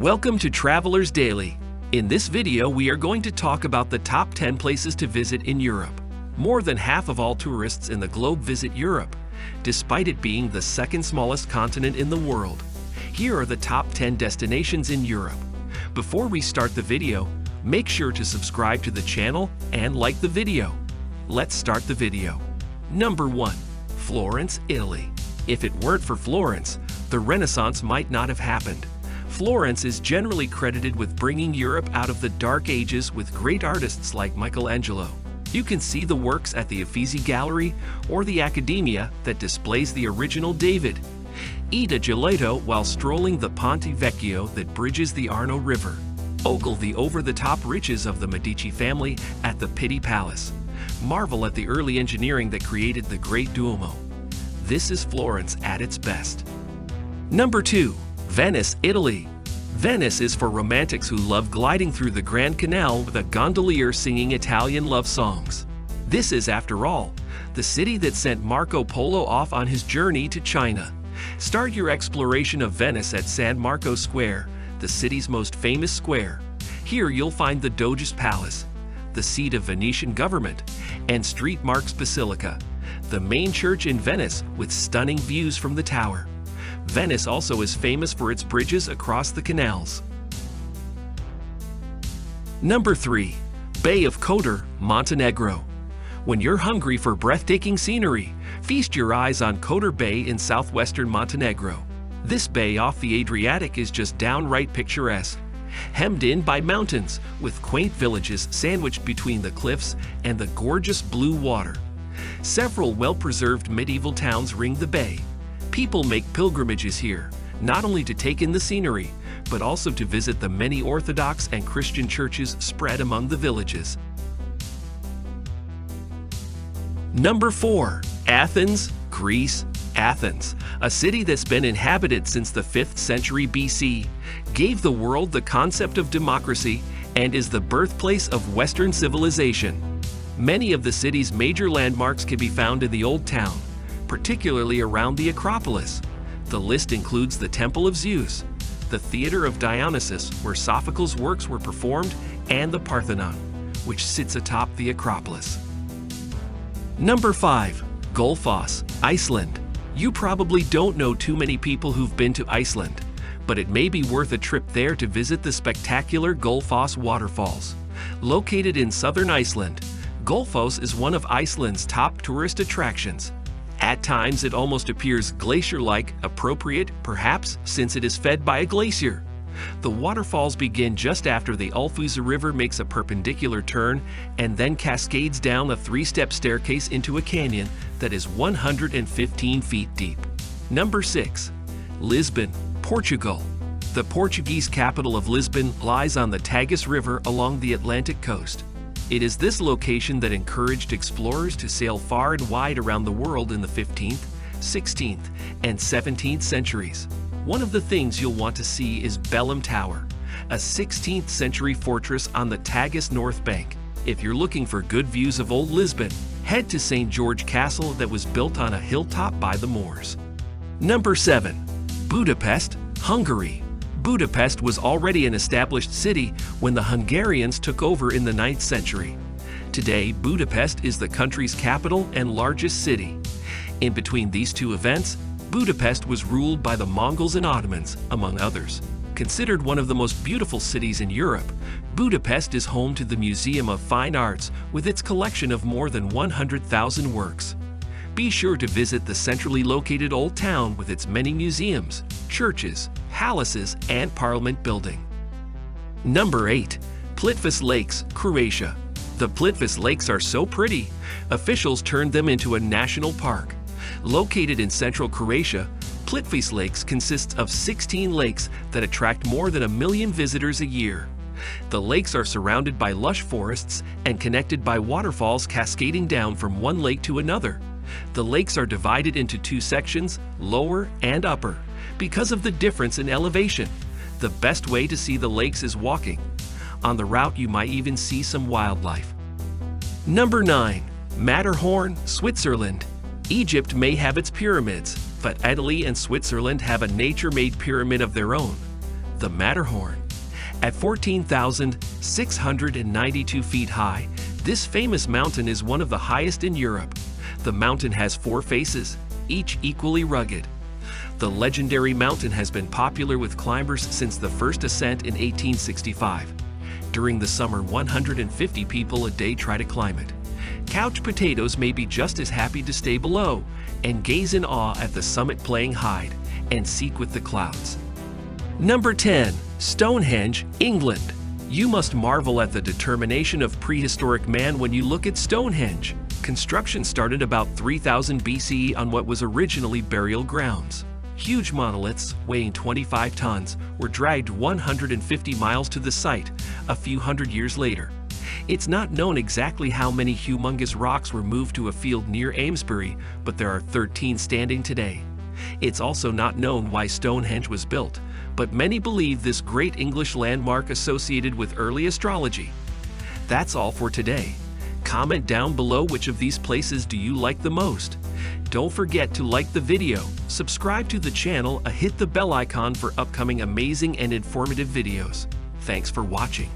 Welcome to Travelers Daily. In this video, we are going to talk about the top 10 places to visit in Europe. More than half of all tourists in the globe visit Europe, despite it being the second smallest continent in the world. Here are the top 10 destinations in Europe. Before we start the video, make sure to subscribe to the channel and like the video. Let's start the video. Number 1. Florence, Italy. If it weren't for Florence, the Renaissance might not have happened. Florence is generally credited with bringing Europe out of the Dark Ages with great artists like Michelangelo. You can see the works at the Uffizi Gallery or the Accademia that displays the original David. Eat a gelato while strolling the Ponte Vecchio that bridges the Arno River. Ogle the over-the-top riches of the Medici family at the Pitti Palace. Marvel at the early engineering that created the Great Duomo. This is Florence at its best. Number 2. Venice, Italy. Venice is for romantics who love gliding through the Grand Canal with a gondolier singing Italian love songs. This is, after all, the city that sent Marco Polo off on his journey to China. Start your exploration of Venice at San Marco Square, the city's most famous square. Here you'll find the Doge's Palace, the seat of Venetian government, and St. Mark's Basilica, the main church in Venice with stunning views from the tower. Venice also is famous for its bridges across the canals. Number 3. Bay of Kotor, Montenegro. When you're hungry for breathtaking scenery, feast your eyes on Kotor Bay in southwestern Montenegro. This bay off the Adriatic is just downright picturesque, hemmed in by mountains with quaint villages sandwiched between the cliffs and the gorgeous blue water. Several well-preserved medieval towns ring the bay. People make pilgrimages here, not only to take in the scenery, but also to visit the many Orthodox and Christian churches spread among the villages. Number 4. Athens, Greece. Athens, a city that's been inhabited since the 5th century BC, gave the world the concept of democracy and is the birthplace of Western civilization. Many of the city's major landmarks can be found in the Old Town, particularly around the Acropolis. The list includes the Temple of Zeus, the Theater of Dionysus, where Sophocles' works were performed, and the Parthenon, which sits atop the Acropolis. Number 5. Gullfoss, Iceland. You probably don't know too many people who've been to Iceland, but it may be worth a trip there to visit the spectacular Gullfoss waterfalls. Located in southern Iceland, Gullfoss is one of Iceland's top tourist attractions. At times, it almost appears glacier-like, appropriate, perhaps, since it is fed by a glacier. The waterfalls begin just after the Gullfoss River makes a perpendicular turn and then cascades down a 3-step staircase into a canyon that is 115 feet deep. Number 6. Lisbon, Portugal. The Portuguese capital of Lisbon lies on the Tagus River along the Atlantic coast. It is this location that encouraged explorers to sail far and wide around the world in the 15th, 16th, and 17th centuries. One of the things you'll want to see is Belém Tower, a 16th century fortress on the Tagus north bank. If you're looking for good views of old Lisbon, head to St. George Castle that was built on a hilltop by the Moors. Number 7. Budapest, Hungary. Budapest was already an established city when the Hungarians took over in the 9th century. Today, Budapest is the country's capital and largest city. In between these two events, Budapest was ruled by the Mongols and Ottomans, among others. Considered one of the most beautiful cities in Europe, Budapest is home to the Museum of Fine Arts with its collection of more than 100,000 works. Be sure to visit the centrally located Old Town with its many museums, churches, palaces, and parliament building. Number 8. Plitvice Lakes, Croatia. The Plitvice Lakes are so pretty, officials turned them into a national park. Located in central Croatia, Plitvice Lakes consists of 16 lakes that attract more than 1 million visitors a year. The lakes are surrounded by lush forests and connected by waterfalls cascading down from one lake to another. The lakes are divided into 2 sections, lower and upper, because of the difference in elevation. The best way to see the lakes is walking. On the route, you might even see some wildlife. Number 9. Matterhorn, Switzerland. Egypt may have its pyramids, but Italy and Switzerland have a nature-made pyramid of their own. the Matterhorn. At 14,692 feet high, this famous mountain is one of the highest in Europe. The mountain has 4 faces, each equally rugged. The legendary mountain has been popular with climbers since the first ascent in 1865. During the summer, 150 people a day try to climb it. Couch potatoes may be just as happy to stay below and gaze in awe at the summit playing hide and seek with the clouds. Number 10. Stonehenge, England. You must marvel at the determination of prehistoric man when you look at Stonehenge. Construction started about 3000 BCE on what was originally burial grounds. Huge monoliths, weighing 25 tons, were dragged 150 miles to the site a few hundred years later. It's not known exactly how many humongous rocks were moved to a field near Amesbury, but there are 13 standing today. It's also not known why Stonehenge was built, but many believe this great English landmark associated with early astrology. That's all for today. Comment down below which of these places do you like the most. Don't forget to like the video, subscribe to the channel, and hit the bell icon for upcoming amazing and informative videos. Thanks for watching.